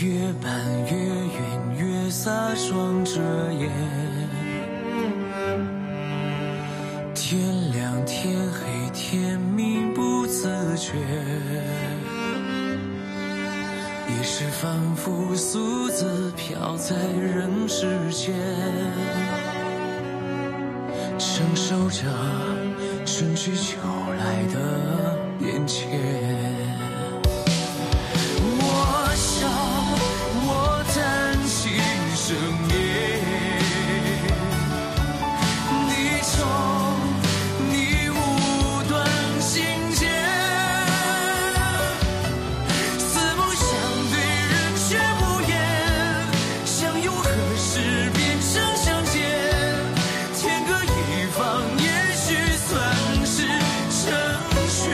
越伴越远，越洒双遮掩。天亮天黑，天明不自觉，也是仿佛素字飘在人世间，承受着春去秋来的变迁。我笑，我叹息声咽，你宠，你无端心间，似梦相对，人却无言，相拥何时变成相见？天各一方，也许算是成全。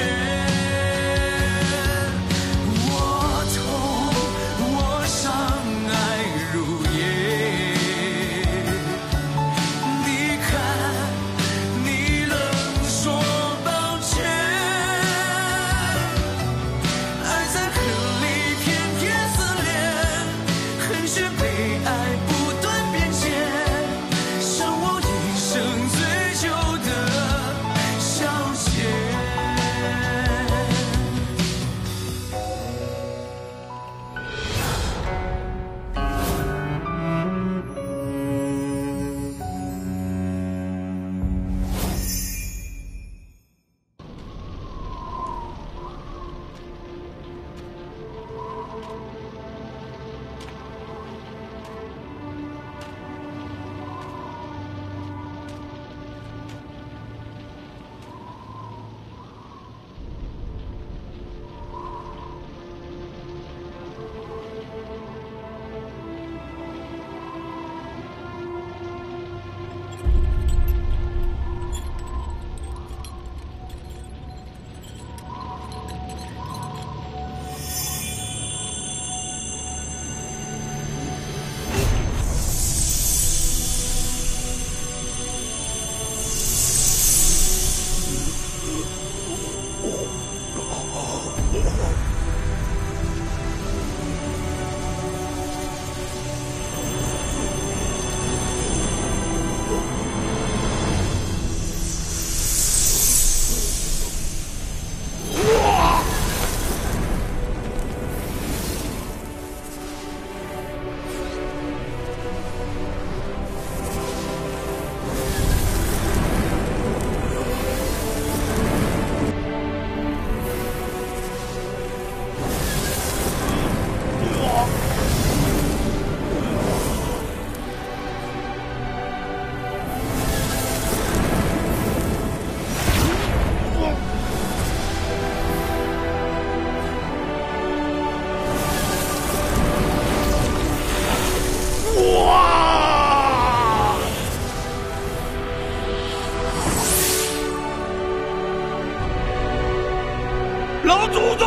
老祖宗！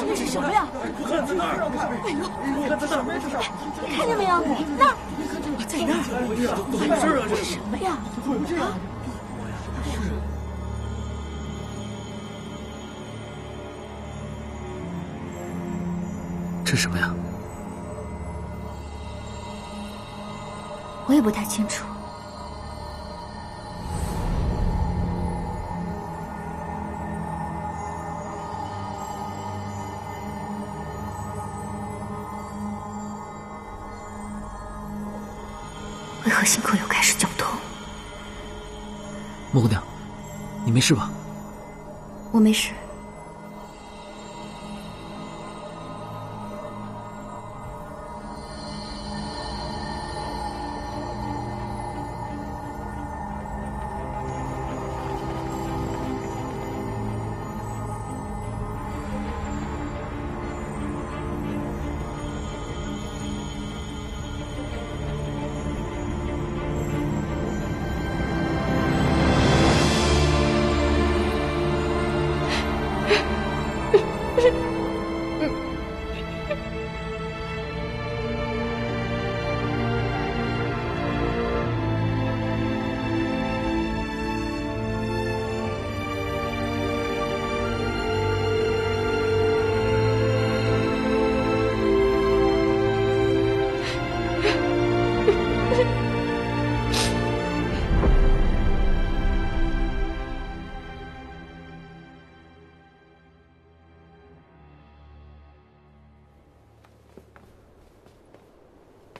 这是什么呀？在那儿！哎呦，看见没有？那儿，在那儿！怎么回事啊？这是什么呀？啊！这是什么呀？我也不太清楚。为何心口又开始绞痛？莫姑娘，你没事吧？我没事。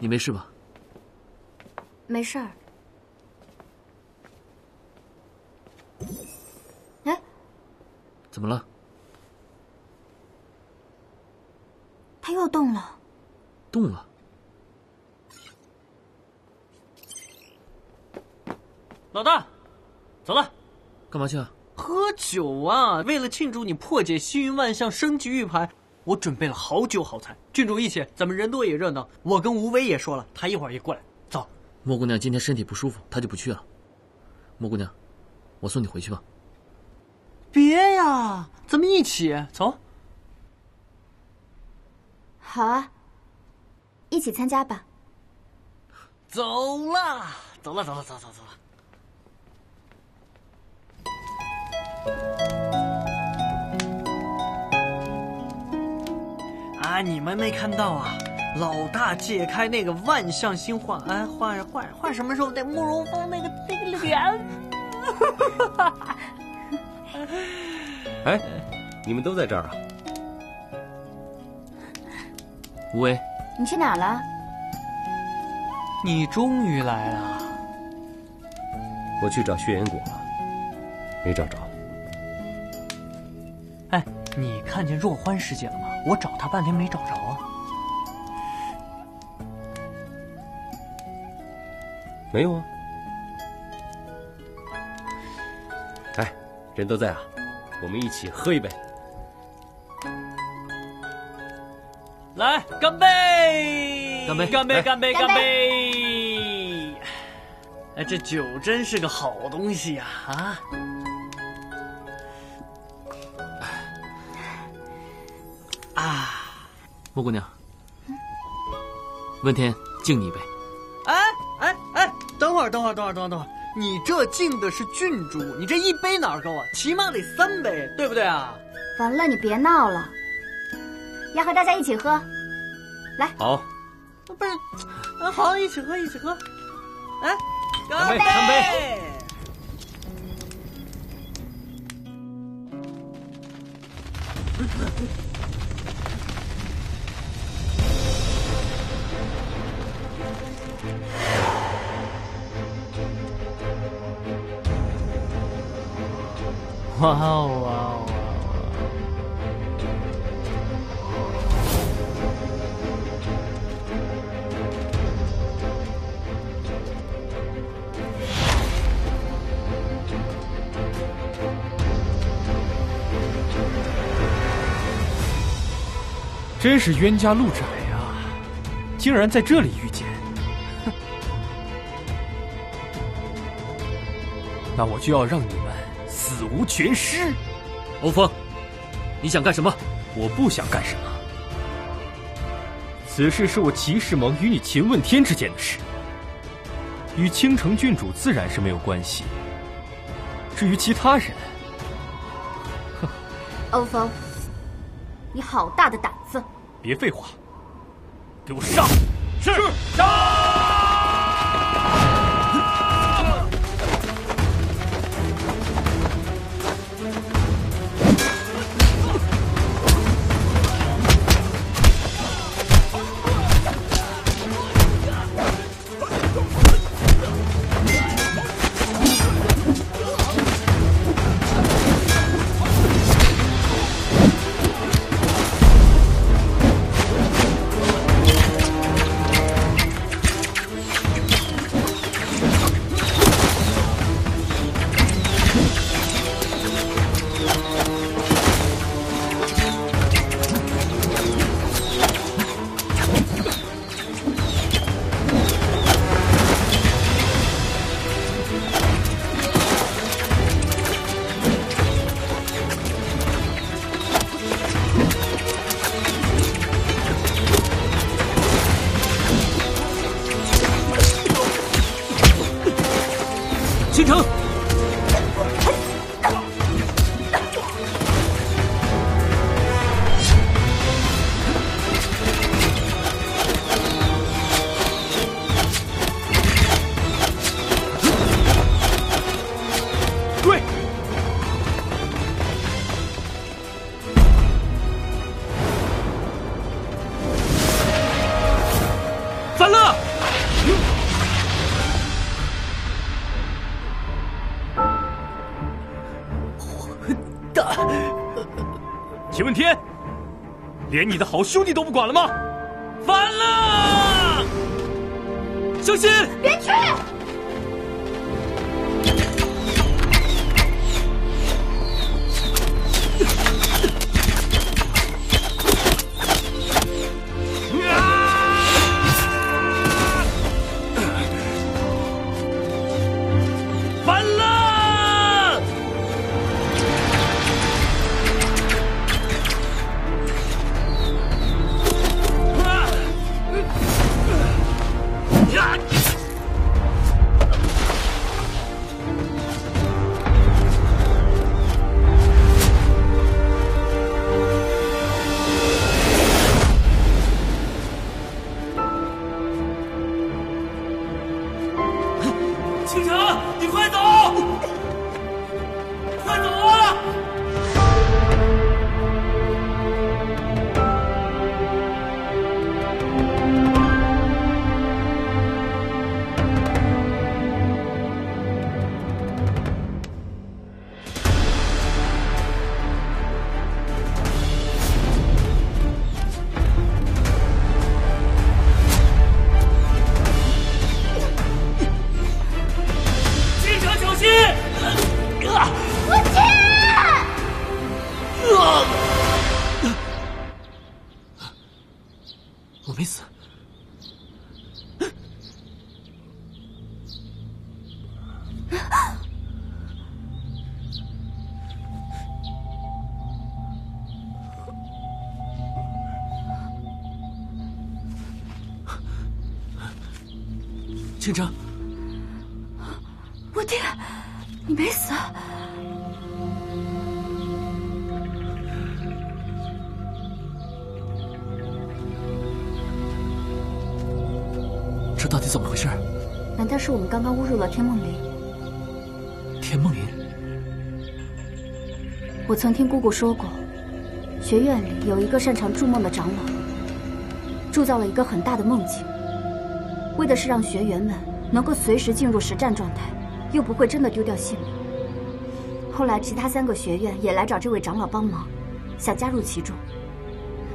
你没事吧？没事儿。哎，怎么了？他又动了。动了？老大，走了。干嘛去啊？喝酒啊！为了庆祝你破解西云万象升级玉牌，我准备了好酒好菜。郡主一起，咱们人多也热闹。我跟吴威也说了，他一会儿也过来。走。莫姑娘今天身体不舒服，她就不去了。莫姑娘，我送你回去吧。别呀，咱们一起走。好啊，一起参加吧。走了，走了。啊！你们没看到啊？老大解开那个万象星换，哎，换什么时候？得慕容峰那个脸。哎，你们都在这儿啊？吴为，你去哪儿了？你终于来了。我去找血缘果了，没找着。哎，你看见若欢师姐了吗？我找她半天没找着啊。没有啊。哎，人都在啊，我们一起喝一杯。来，干杯！干杯！干杯！干杯！干杯！哎，这酒真是个好东西呀！啊！啊！莫姑娘，问天敬你一杯。哎，等会儿，你这敬的是郡主，你这一杯哪够啊？起码得3杯，对不对啊？完了，你别闹了，要和大家一起喝。来，好，不是，好，一起喝。哎，干杯！干杯！哇哦！真是冤家路窄呀，竟然在这里遇见。那我就要让你们死无全尸。欧风，你想干什么？我不想干什么。此事是我齐世盟与你秦问天之间的事，与青城郡主自然是没有关系。至于其他人，哼。欧风，你好大的胆子！别废话，给我上！是。反了！秦问天，连你的好兄弟都不管了吗？反了！小心！别去！反了！倾城，你快走！快走啊！倾城，小心！我没死。倾城，我爹，你没死？这到底怎么回事？难道是我们刚刚误入了天梦林？天梦林，我曾听姑姑说过，学院里有一个擅长筑梦的长老，铸造了一个很大的梦境，为的是让学员们能够随时进入实战状态，又不会真的丢掉性命。后来其他3个学院也来找这位长老帮忙，想加入其中。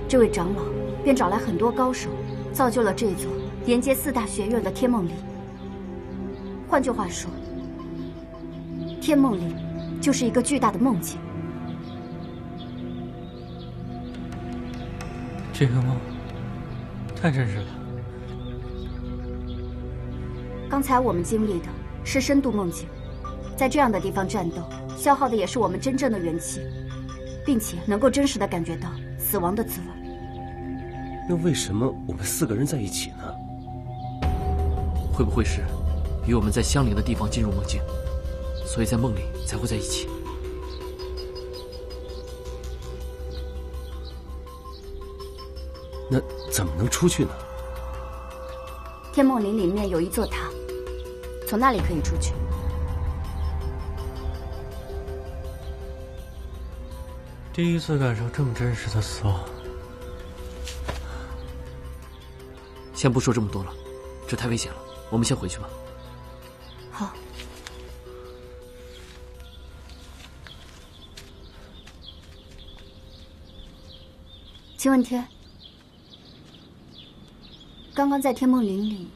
这位长老便找来很多高手，造就了这座连接4大学院的天梦林。换句话说，天梦林就是一个巨大的梦境。这个梦太真实了。刚才我们经历的是深度梦境，在这样的地方战斗，消耗的也是我们真正的元气，并且能够真实的感觉到死亡的滋味。那为什么我们4个人在一起呢？会不会是与我们在相邻的地方进入梦境，所以在梦里才会在一起？那怎么能出去呢？天梦林里面有一座塔，从那里可以出去。第一次感受这么真实的死亡。先不说这么多了，这太危险了，我们先回去吧。好。秦问天，刚刚在天梦林里，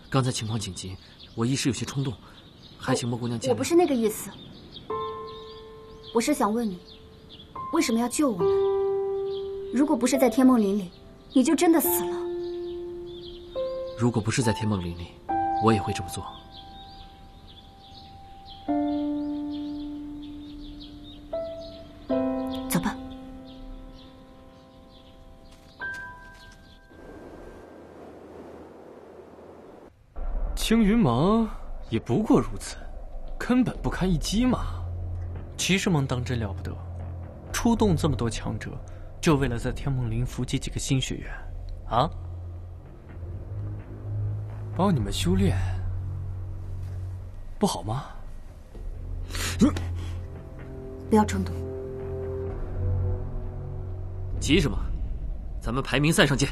刚才情况紧急，我一时有些冲动，还请莫姑娘见谅。我不是那个意思，我是想问你，为什么要救我们？如果不是在天梦林里，你就真的死了。如果不是在天梦林里，我也会这么做。走吧。青云盟也不过如此，根本不堪一击嘛。骑士盟当真了不得，出动这么多强者，就为了在天梦林伏击几个新学员，啊？帮你们修炼，不好吗？不要冲动。急什么？咱们排名赛上见。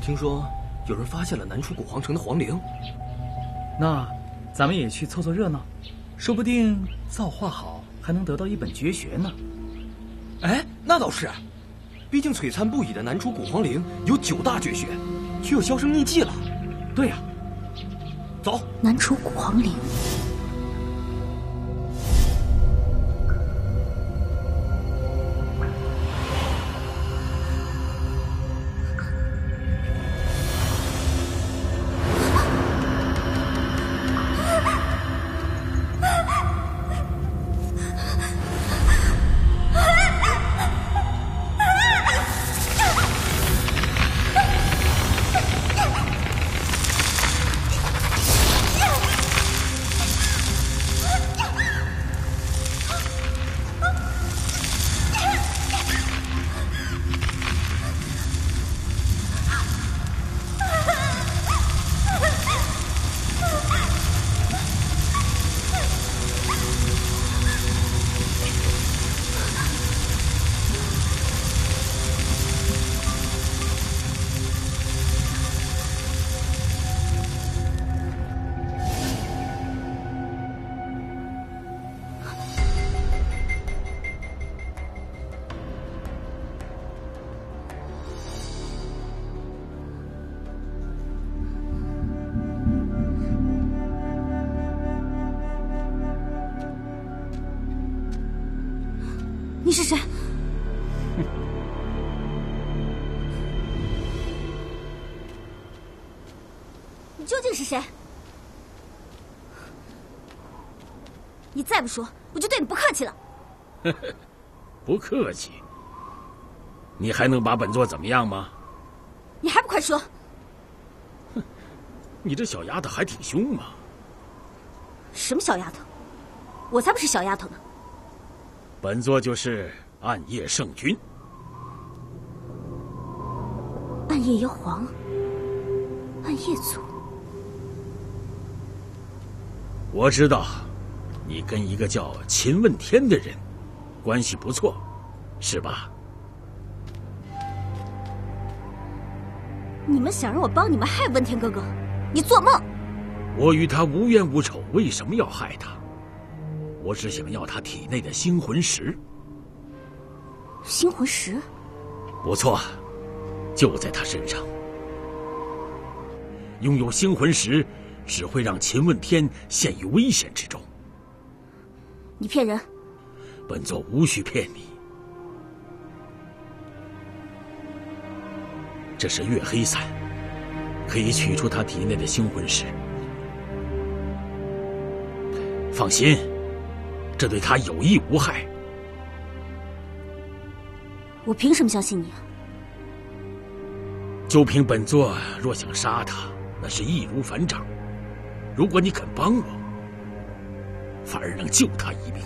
听说有人发现了南楚古皇城的皇陵，那咱们也去凑凑热闹，说不定造化好还能得到一本绝学呢。哎，那倒是，毕竟璀璨不已的南楚古皇陵有9大绝学，却又销声匿迹了。对呀，走，南楚古皇陵。你是谁？你究竟是谁？你再不说，我就对你不客气了。不客气？你还能把本座怎么样吗？你还不快说！你这小丫头还挺凶嘛。什么小丫头？我才不是小丫头呢。本座就是暗夜圣君。暗夜妖皇，暗夜族。我知道，你跟一个叫秦问天的人关系不错，是吧？你们想让我帮你们害问天哥哥？你做梦！我与他无冤无仇，为什么要害他？我只想要他体内的星魂石。星魂石？不错，就在他身上。拥有星魂石，只会让秦问天陷于危险之中。你骗人！本座无需骗你。这是月黑伞，可以取出他体内的星魂石。放心，这对他有益无害。我凭什么相信你啊？就凭本座若想杀他，那是易如反掌。如果你肯帮我，反而能救他一命。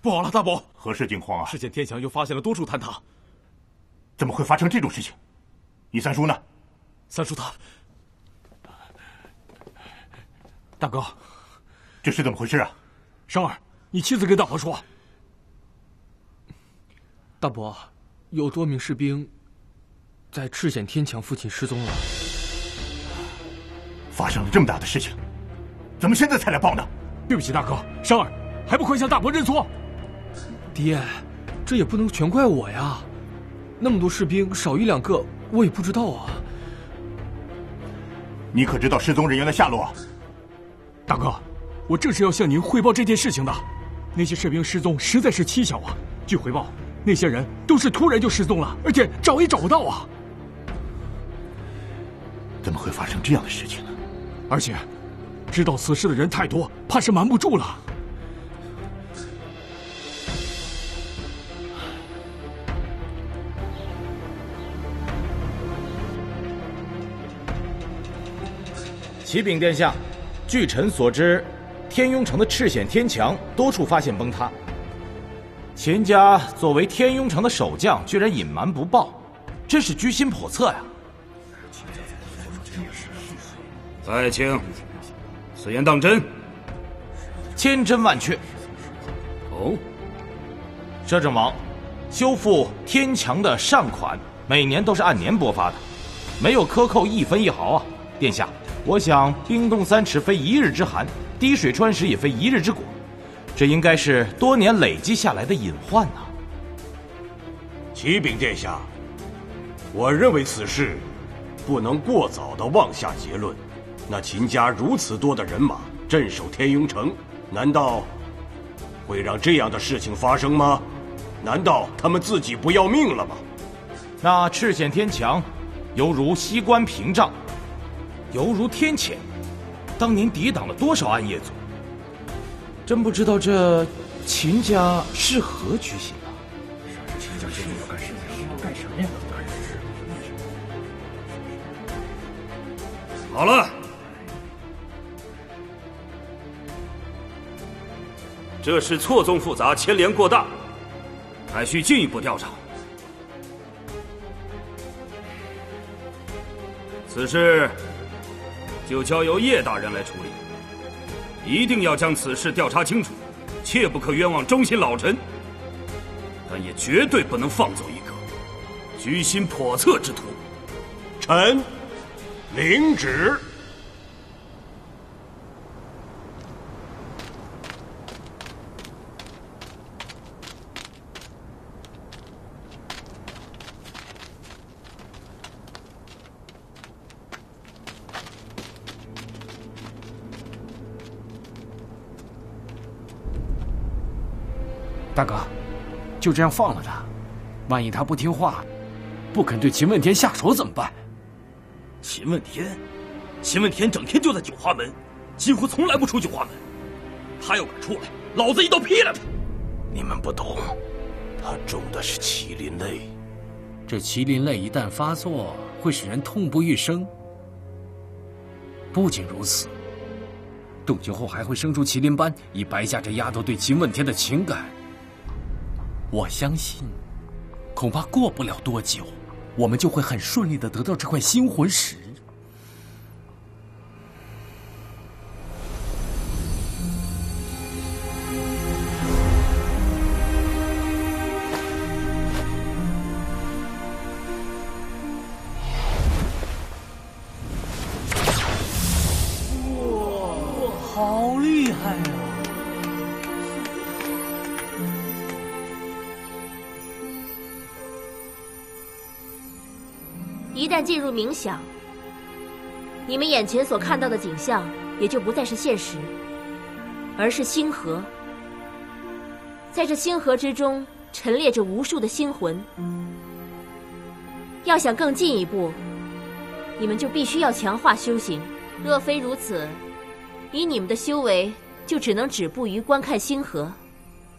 不好了，大伯！何事惊慌啊？赤县天墙又发现了多处坍塌。怎么会发生这种事情？你三叔呢？三叔他……大哥，这是怎么回事啊？商儿，你亲自跟大伯说。大伯，有多名士兵在赤险天墙附近失踪了。发生了这么大的事情，怎么现在才来报呢？对不起，大哥，商儿，还不快向大伯认错！爹，这也不能全怪我呀，那么多士兵少1、2个，我也不知道啊。你可知道失踪人员的下落？大哥，我正是要向您汇报这件事情的。那些士兵失踪实在是蹊跷啊！据回报，那些人都是突然就失踪了，而且找也找不到啊！怎么会发生这样的事情呢？而且，知道此事的人太多，怕是瞒不住了。启禀殿下，据臣所知，天雍城的赤险天墙多处发现崩塌。秦家作为天雍城的守将，居然隐瞒不报，真是居心叵测呀！爱卿，此言当真？千真万确。哦，摄政王，修复天墙的善款每年都是按年拨发的，没有克扣一分一毫啊！殿下，我想冰冻3尺非一日之寒，滴水穿石也非一日之果，这应该是多年累积下来的隐患呐。启禀殿下，我认为此事不能过早地妄下结论。那秦家如此多的人马镇守天雍城，难道会让这样的事情发生吗？难道他们自己不要命了吗？那赤险天墙犹如西关屏障，犹如天堑，当年抵挡了多少暗夜族？真不知道这秦家是何居心啊！秦家这要干什么？干什么呀？好了，这事错综复杂，牵连过大，还需进一步调查。此事就交由叶大人来处理，一定要将此事调查清楚，切不可冤枉忠心老臣，但也绝对不能放走一个居心叵测之徒。臣领旨。大哥，就这样放了他，万一他不听话，不肯对秦问天下手怎么办？秦问天整天就在九华门，几乎从来不出九华门。他要敢出来，老子一刀劈了他！你们不懂，他中的是麒麟泪。这麒麟泪一旦发作，会使人痛不欲生。不仅如此，动静后还会生出麒麟斑，以白下这丫头对秦问天的情感。我相信，恐怕过不了多久，我们就会很顺利地得到这块星魂石。哇，好厉害啊！一旦进入冥想，你们眼前所看到的景象也就不再是现实，而是星河。在这星河之中陈列着无数的星魂。要想更进一步，你们就必须要强化修行。若非如此，以你们的修为，就只能止步于观看星河，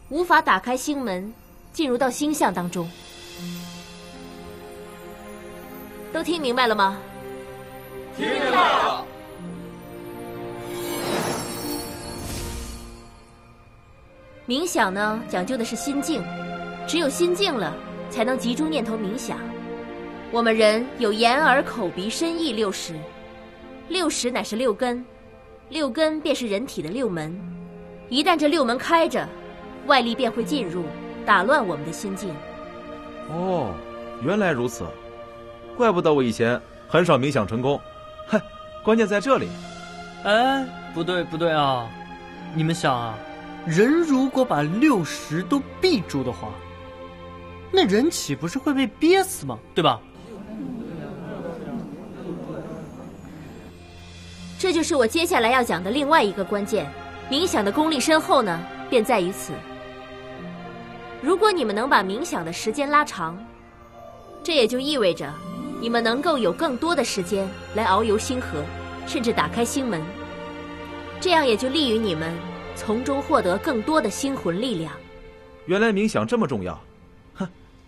无法打开星门，进入到星象当中。都听明白了吗？听明白了。冥想呢，讲究的是心静，只有心静了，才能集中念头冥想。我们人有眼耳口鼻身意六识，六识乃是六根，六根便是人体的六门。一旦这六门开着，外力便会进入，打乱我们的心境。哦，原来如此。怪不得我以前很少冥想成功，哼，关键在这里。哎，不对啊！你们想啊，人如果把六识都闭住的话，那人岂不是会被憋死吗？对吧？这就是我接下来要讲的另外一个关键。冥想的功力深厚呢，便在于此。如果你们能把冥想的时间拉长，这也就意味着你们能够有更多的时间来遨游星河，甚至打开星门，这样也就利于你们从中获得更多的星魂力量。原来冥想这么重要，哼，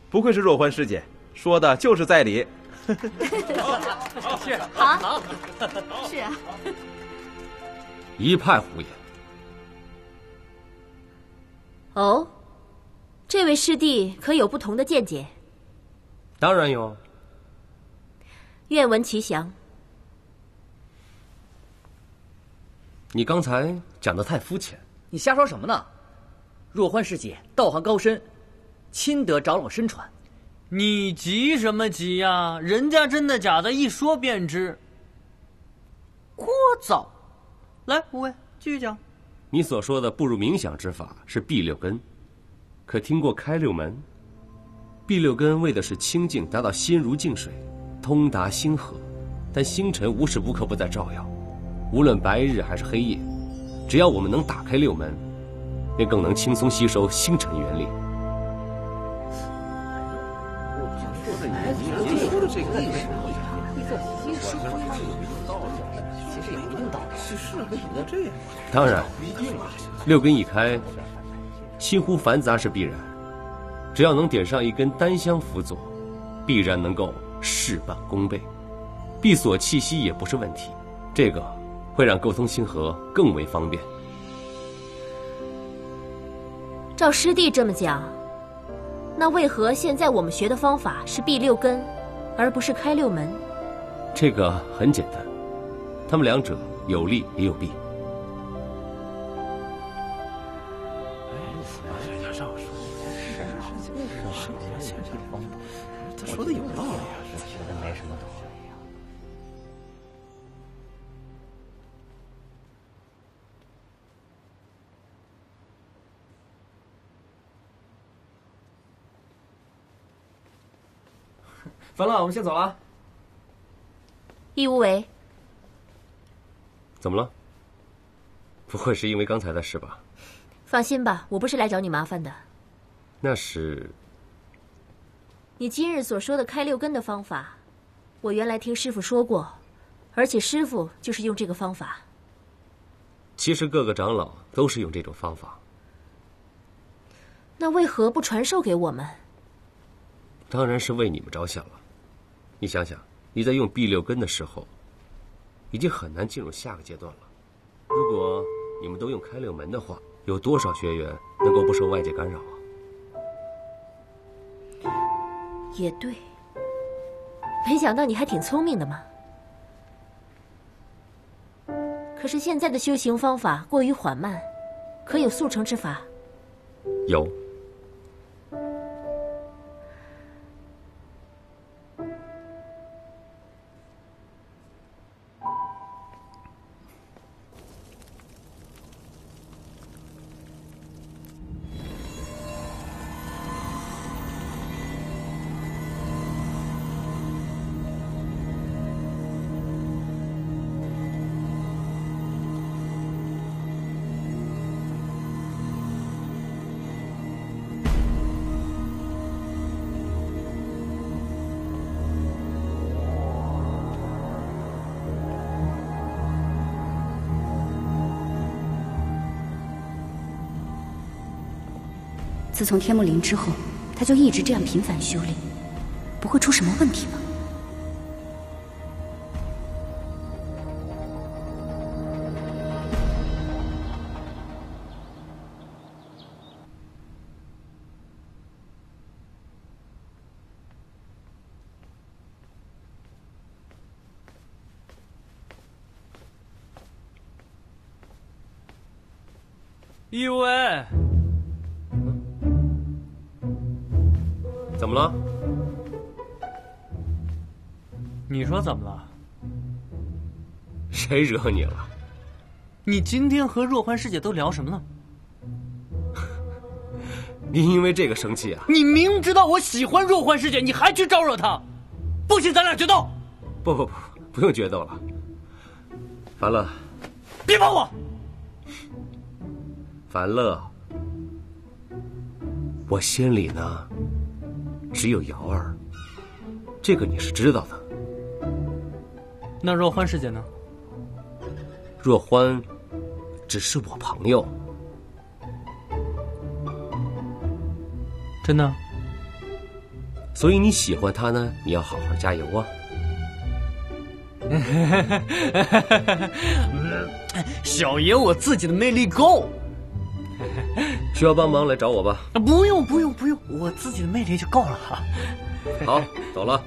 不愧是若欢师姐，说的就是在理。是好，是啊。一派胡言。哦，这位师弟可有不同的见解？当然有。愿闻其详。你刚才讲的太肤浅。你瞎说什么呢？若欢师姐道行高深，亲得长老身传。你急什么急呀？人家真的假的，一说便知。聒噪！来，五位继续讲。你所说的步入冥想之法是闭六根，可听过开六门？闭六根为的是清净，达到心如净水，通达星河。但星辰无时无刻不在照耀，无论白日还是黑夜，只要我们能打开六门，便更能轻松吸收星辰原力。当然，六根一开，心乎繁杂是必然。只要能点上一根丹香辅佐，必然能够事半功倍。闭锁气息也不是问题，这个会让沟通星河更为方便。照师弟这么讲，那为何现在我们学的方法是闭六根，而不是开六门？这个很简单，他们两者有利也有弊。他说的有道理啊，觉得没什么道理。樊乐，我们先走了。易无为，怎么了？不会是因为刚才的事吧？放心吧，我不是来找你麻烦的。那是……你今日所说的开六根的方法，我原来听师傅说过，而且师傅就是用这个方法。其实各个长老都是用这种方法。那为何不传授给我们？当然是为你们着想了。你想想，你在用闭六根的时候，已经很难进入下个阶段了。如果你们都用开六门的话，有多少学员能够不受外界干扰啊？也对，没想到你还挺聪明的嘛。可是现在的修行方法过于缓慢，可有速成之法？有。自从天幕灵之后，他就一直这样频繁修炼，不会出什么问题吧？一位。怎么了？你说怎么了？谁惹你了？你今天和若欢师姐都聊什么呢？你因为这个生气啊？你明知道我喜欢若欢师姐，你还去招惹她，不信咱俩决斗。不用决斗了。樊乐，别帮我。樊乐，我心里呢只有瑶儿，这个你是知道的。那若欢师姐呢？若欢只是我朋友。真的？所以你喜欢她呢，你要好好加油啊。小爷我自己的魅力够。需要帮忙来找我吧。不用，我自己的魅力就够了。好，走了。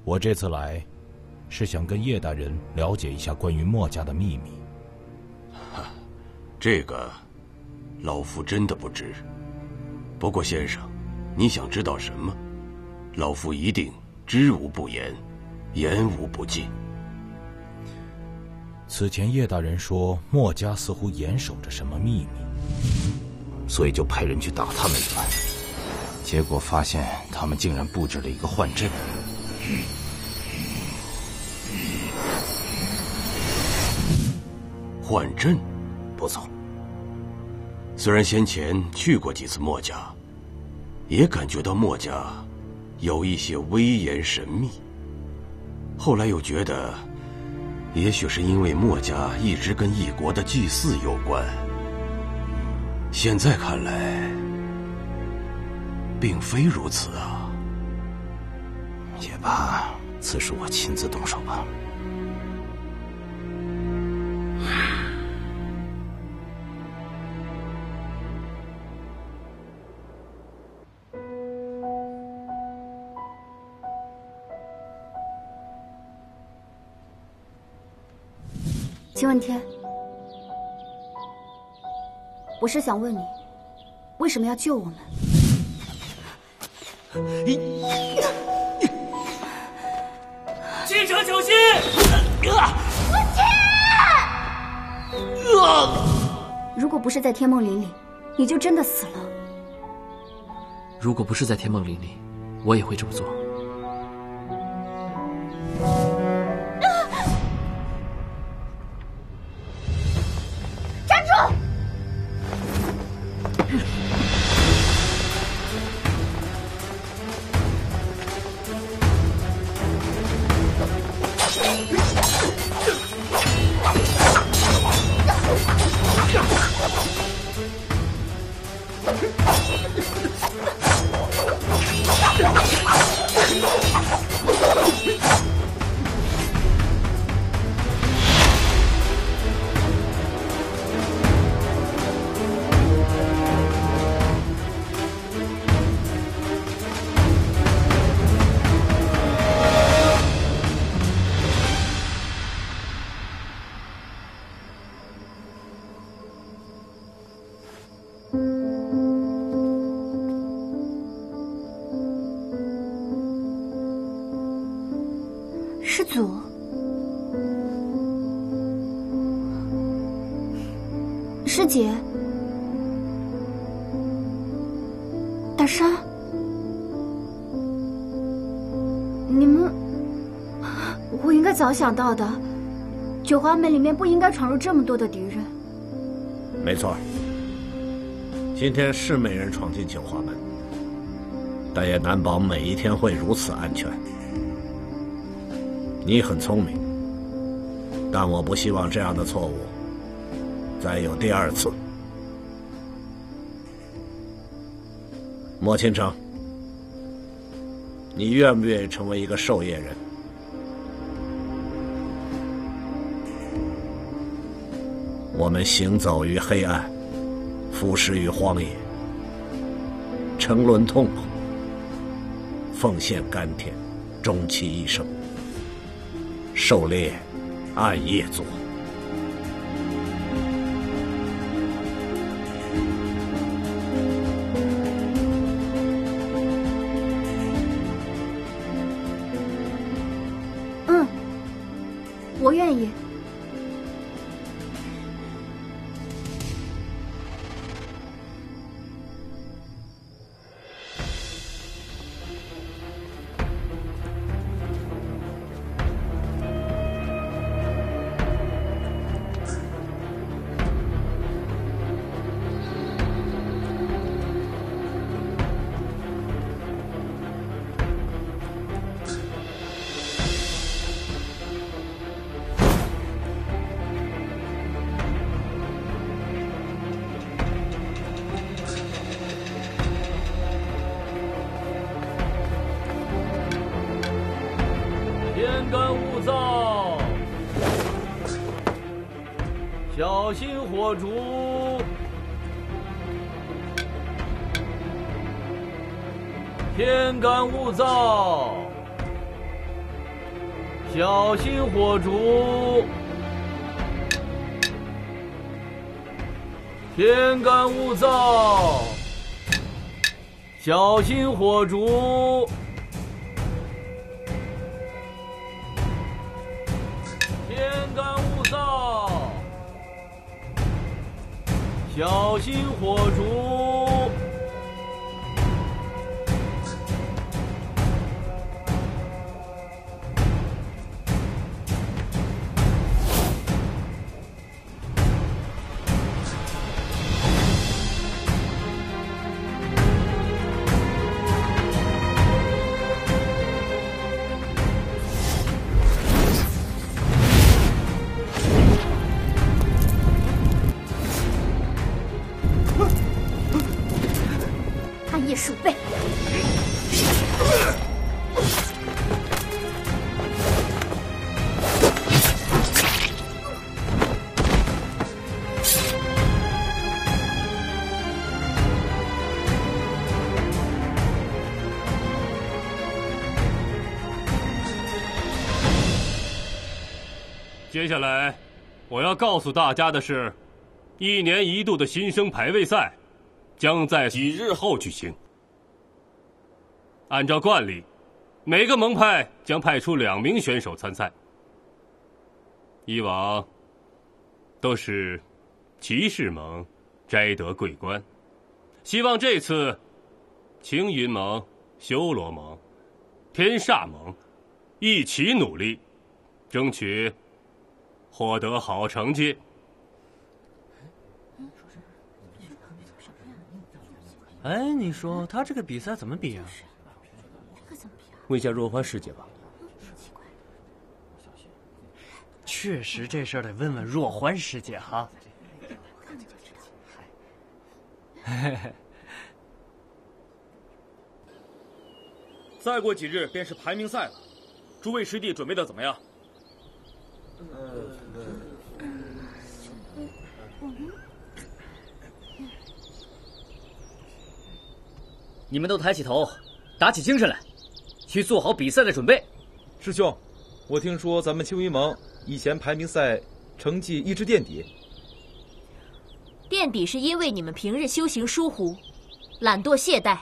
我这次来，是想跟叶大人了解一下关于墨家的秘密。这个，老夫真的不知。不过先生，你想知道什么，老夫一定知无不言，言无不尽。此前叶大人说墨家似乎严守着什么秘密，所以就派人去打他们一番。结果发现他们竟然布置了一个幻阵。幻阵？不错。虽然先前去过几次墨家，也感觉到墨家有一些威严神秘。后来又觉得，也许是因为墨家一直跟异国的祭祀有关。现在看来，并非如此啊。也罢，此事我亲自动手吧。秦问天，我是想问你，为什么要救我们？记者小心！如果不是在天梦林里，你就真的死了。如果不是在天梦林里，我也会这么做。站住！师祖，师姐，大沙，你们，我应该早想到的，九华门里面不应该闯入这么多的敌人。没错，今天是没人闯进九华门，但也难保每一天会如此安全。你很聪明，但我不希望这样的错误再有第二次。莫倾城，你愿不愿意成为一个狩猎人？我们行走于黑暗，俯视于荒野，沉沦痛苦，奉献甘甜，终其一生。狩猎，暗夜做。我愿意。天干物燥，小心火烛。天干物燥，小心火烛，天干物燥，小心火烛，天干物燥，小心火烛。暗夜鼠辈，接下来，我要告诉大家的是，1年1度的新生排位赛将在几日后举行。按照惯例，每个盟派将派出2名选手参赛。以往都是骑士盟摘得桂冠，希望这次青云盟、修罗盟、天煞盟一起努力，争取获得好成绩。哎，你说他这个比赛怎么比啊？问一下若欢师姐吧。确实，这事儿得问问若欢师姐哈。再过几日便是排名赛了，诸位师弟准备的怎么样？你们都抬起头，打起精神来，去做好比赛的准备。师兄，我听说咱们青云盟以前排名赛成绩一直垫底。垫底是因为你们平日修行疏忽，懒惰懈怠。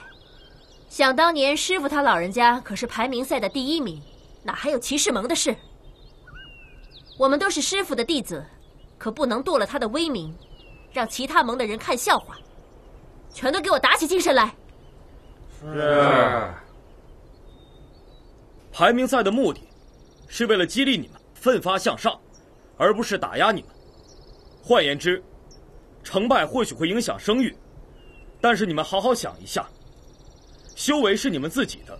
想当年师傅他老人家可是排名赛的第1名，哪还有骑士盟的事？我们都是师傅的弟子，可不能堕了他的威名，让其他盟的人看笑话。全都给我打起精神来！是。排名赛的目的，是为了激励你们奋发向上，而不是打压你们。换言之，成败或许会影响声誉，但是你们好好想一下，修为是你们自己的，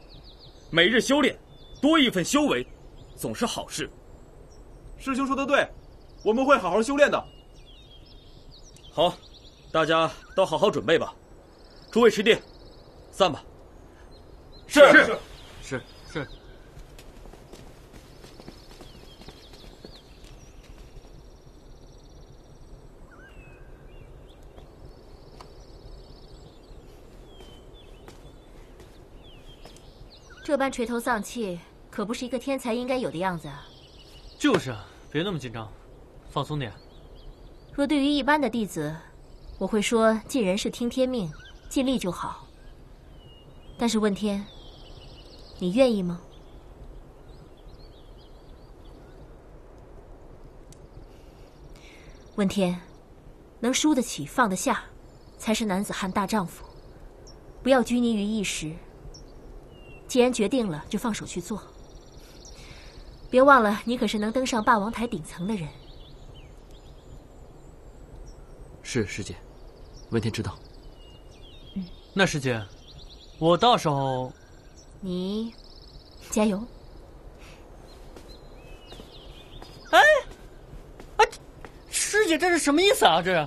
每日修炼，多一份修为，总是好事。师兄说的对，我们会好好修炼的。好，大家都好好准备吧。诸位师弟，散吧。是。这般垂头丧气，可不是一个天才应该有的样子啊。就是啊，别那么紧张，放松点。若对于一般的弟子，我会说尽人事听天命，尽力就好。但是问天，你愿意吗？问天，能输得起放得下，才是男子汉大丈夫。不要拘泥于一时，既然决定了，就放手去做。别忘了，你可是能登上霸王台顶层的人。是师姐，问天知道。那师姐，我到时候……你加油！哎，师姐这是什么意思啊？这？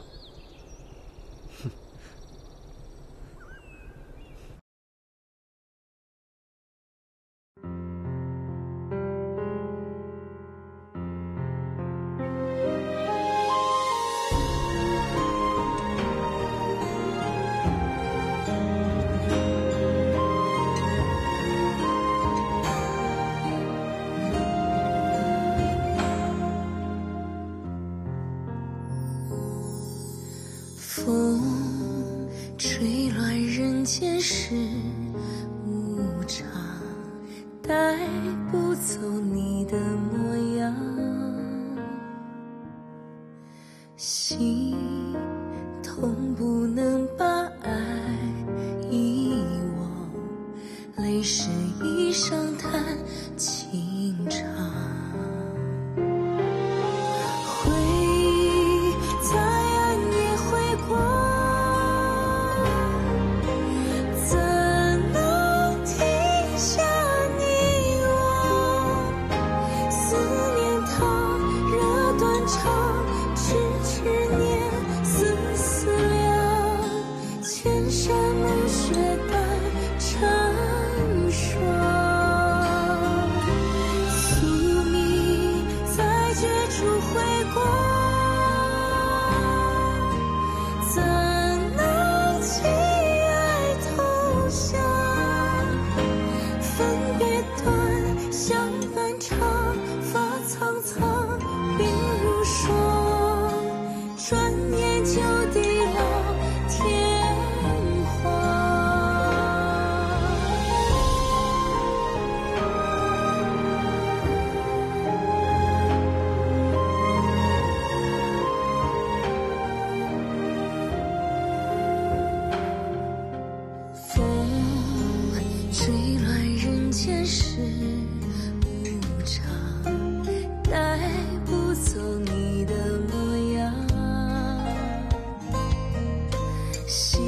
风吹乱人间事无常，带不走你的模样。心痛不能把爱遗忘，泪是一声叹情长。回忆在暗夜回光，怎能停下你我？思念烫热断肠，痴痴念丝丝凉，千山暮雪淡成霜。宿命在绝处回光，怎能弃爱投降？分别断，相伴长，发苍苍，鬓如霜，转眼就地老天荒。风吹乱人间事无常，带不走你的模样。心